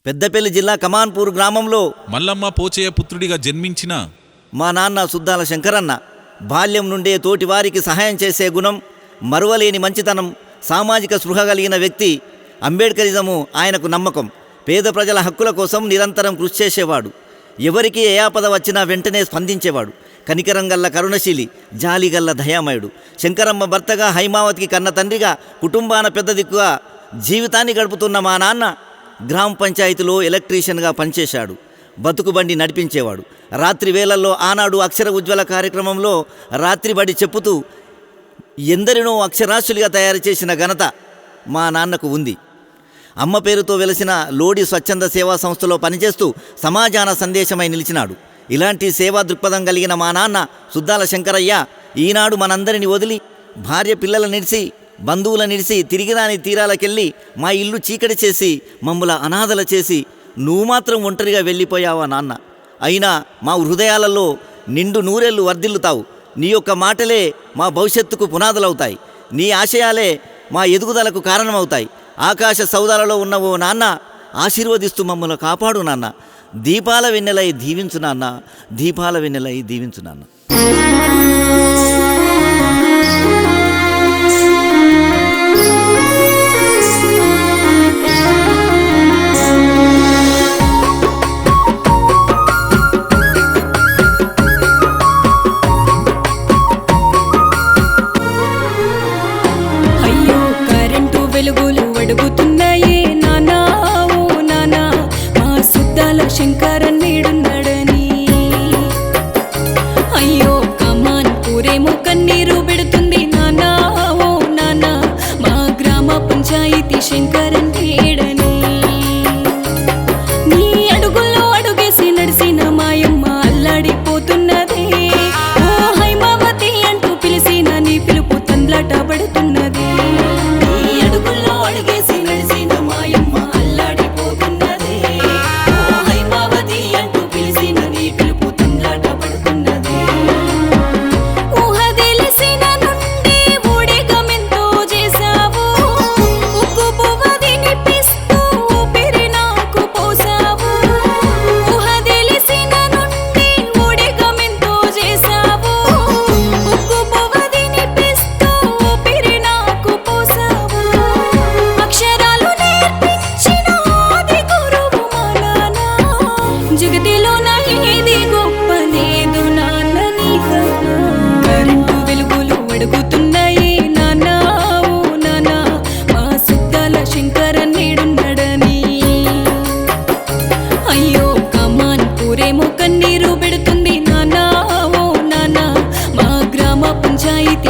పెద్దపల్లి జిల్లా కమాన్పూర్ గ్రామంలో మల్లమ్మ పోచయ్య పుత్రుడిగా జన్మించిన మా నాన్న సుద్దాల శంకరన్న బాల్యం నుండే తోటివారికి సహాయం చేసే గుణం, మరువలేని మంచితనం, సామాజిక స్పృహ కలిగిన వ్యక్తి. అంబేడ్కరిజము ఆయనకు నమ్మకం. పేద ప్రజల హక్కుల కోసం నిరంతరం కృషి చేసేవాడు. ఎవరికి ఏ ఆపద వచ్చినా వెంటనే స్పందించేవాడు. కనికరంగల్ల కరుణశీలి, జాలిగల్ల దయామయుడు. శంకరమ్మ భర్తగా, హైమావతికి కన్న తండ్రిగా, కుటుంబాన పెద్ద దిక్కుగా జీవితాన్ని గడుపుతున్న మా నాన్న గ్రామ పంచాయతీలో ఎలక్ట్రీషియన్గా పనిచేశాడు. బతుకుబండి నడిపించేవాడు. రాత్రి వేళల్లో ఆనాడు అక్షర ఉజ్వల కార్యక్రమంలో రాత్రిబడి చెప్పుతూ ఎందరినో అక్షరాస్యులుగా తయారు చేసిన ఘనత మా నాన్నకు ఉంది. అమ్మ పేరుతో వెలసిన లోడి స్వచ్ఛంద సేవా సంస్థలో పనిచేస్తూ సమాజాన సందేశమై నిలిచినాడు. ఇలాంటి సేవా దృక్పథం కలిగిన మా నాన్న సుద్దాల శంకరయ్య ఈనాడు మనందరిని వదిలి, భార్య పిల్లల నిడిసి, బంధువుల నిడిసి తిరిగిరాని తీరాలకెళ్ళి మా ఇల్లు చీకటి చేసి, మమ్ముల అనాథల చేసి, నువ్వు మాత్రం ఒంటరిగా వెళ్ళిపోయావా నాన్న. అయినా మా హృదయాలలో నిండు నూరేళ్లు వర్ధిల్లుతావు. నీ యొక్క మాటలే మా భవిష్యత్తుకు పునాదులవుతాయి. నీ ఆశయాలే మా ఎదుగుదలకు కారణమవుతాయి. ఆకాశ సౌదాలలో ఉన్న ఓ నాన్న, ఆశీర్వదిస్తూ మమ్మల్ని కాపాడు నాన్న. దీపాల వెన్నెలై దీవించు నాన్న, దీపాల వెన్నెలై దీవించు నాన్న. వెలుగులు అడుగుతున్నాయే నానా, ఓ నానా, మా సుద్దాల శంకరన్ నేడున్నాడని. అయ్యో కమాన్ పూరేమో కన్నీరు పెడుతుంది నానా, ఓ నానా, మా గ్రామ పంచాయతీ శంకరన్ నేడని. నీ అడుగుల్లో అడుగేసి నడిసిన మాయమ్మ అల్లాడిపోతున్నదే. ఓ హైమావతి అంటూ పిలిసిన నీ పిలుపు తండ్లాట పడుతున్నది.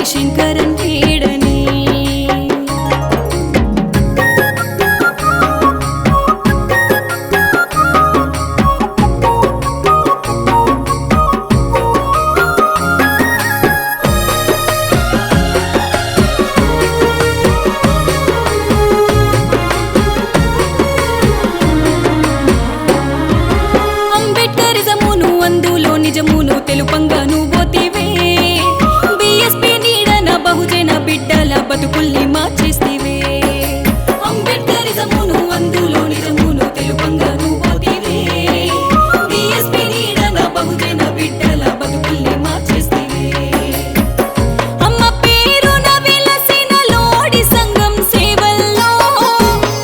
శంకరన్ నేడని. అంబేడ్కరిజమును అందులో నిజమును తెలుపంగా నువ్వోతివే. బహుజన బిడ్డల బతుకుల్ని మార్చేస్తివే. అంబేడ్కరిజమును అందులో నిజమును తెలుపంగా నువ్వోతివే. బీఎస్పీ నీడన బహుజన బిడ్డల బతుకుల్ని మార్చేస్తివే. అమ్మ పేరున వెలసిన లోడి సంఘం సేవల్లో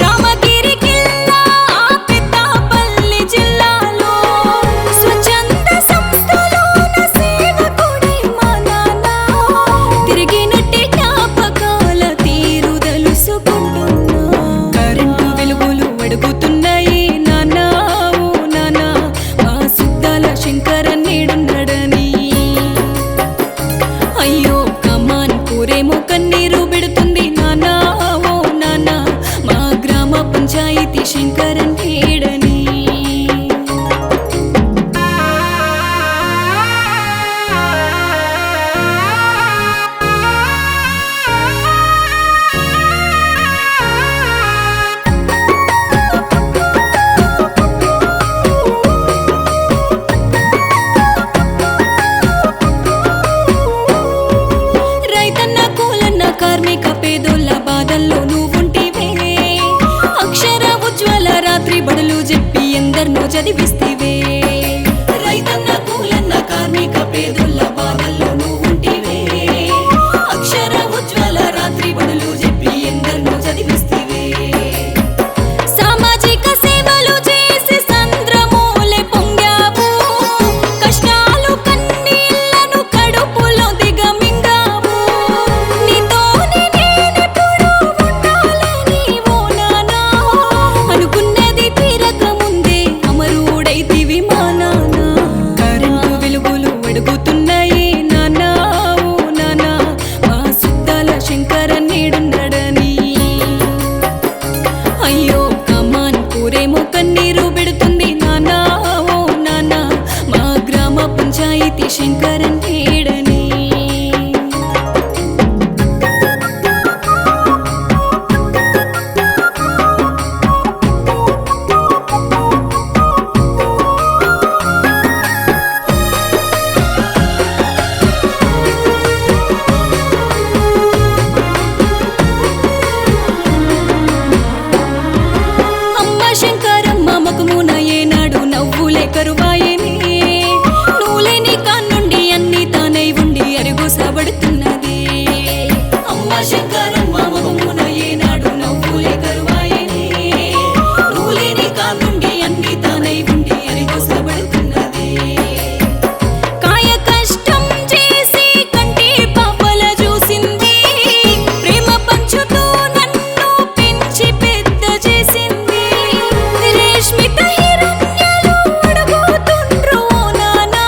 రామగిరి కిల్లా పెద్దపల్లి జిల్లాలో స్వచ్ఛంద సంస్థలోన సేవకుడై మా నాన్న తిరిగి కరెంటు వెలుగులు అడుగుతున్నాయి నానా, ఓ నానా, మా సుద్దాల శంకరన్ నేడున్నాడని. అయ్యో కమాన్ పూరేమో కన్నీరు పెడుతుంది నానా, ఓ నానా, మా గ్రామ పంచాయతీ శంకరన్ నేడని. కార్మిక పేదోళ్ళ బాధల్లో నువ్వుంటివే. అక్షర ఉజ్వల రాత్రి ఎందర్నో చదివిస్తివే రైతన్న కూలన్న కార్మిక పేదొల్ల బాధల్లో నువ్వుంటివే అక్షర ఉజ్వల రాత్రి బడులు చెప్పి ఎందర్నో చదివిస్తివే సామాజిక సేవలు చేసి సంద్రమూలె పొంగావు కష్టాలు కన్నీళ్లను కడుపులో దిగమింగావు నీతోనే నేనెప్పుడు ఉండాలని ఓ నానా అనుకున్నది తీరక ముందే అమరుడైతివి మా నాన్న కరెంటు వెలుగులు అడుగుతున్నాయి నాన్నా ఓ నానా మా సుద్దాల శంకర నేడున్నాడని అయ్యో కమాన్ కూరేమో కన్నీరు పెడుతుంది నానా ఓ నానా మా గ్రామ పంచాయతీ శంకరన్ నేడని అమ్మ శంకరమ్మ మకమున ఏనాడు నవ్వులే కరువాయని నూలేని కాన్నుండి అన్ని తానై ఉండి అరుగుసబడుతున్నది అమ్మ శంకరమ్మ మకమున ఏనాడు నవ్వులే కరువాయని నూలేని కాన్నుండి అన్ని తానై ఉండి అరుగుసబడుతున్నది కాయ కష్టం చేసి కంటి పాపల చూసింది ప్రేమ పంచుతూ నన్ను పెంచి పెద్ద చేసింది రేష్మిత హిరణ్యాలు అడుగుతుండ్రు ఓ నానా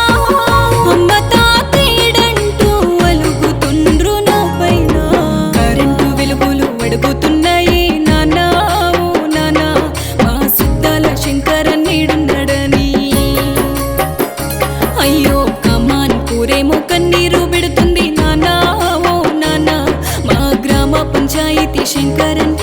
అమ్మ తాతేడంటూ అలుగుతుండ్రు నా పైన కరెంటు వెలుగులు అడుగుతున్నాయి నానా ఓ నానా మా సుద్దాల శంకర నేడున్నాడని అయ్యో కమాన్ కూరేమో కన్నీరు పెడుతుంది నానా ఓ నానా మా గ్రామ పంచాయతీ శంకరన్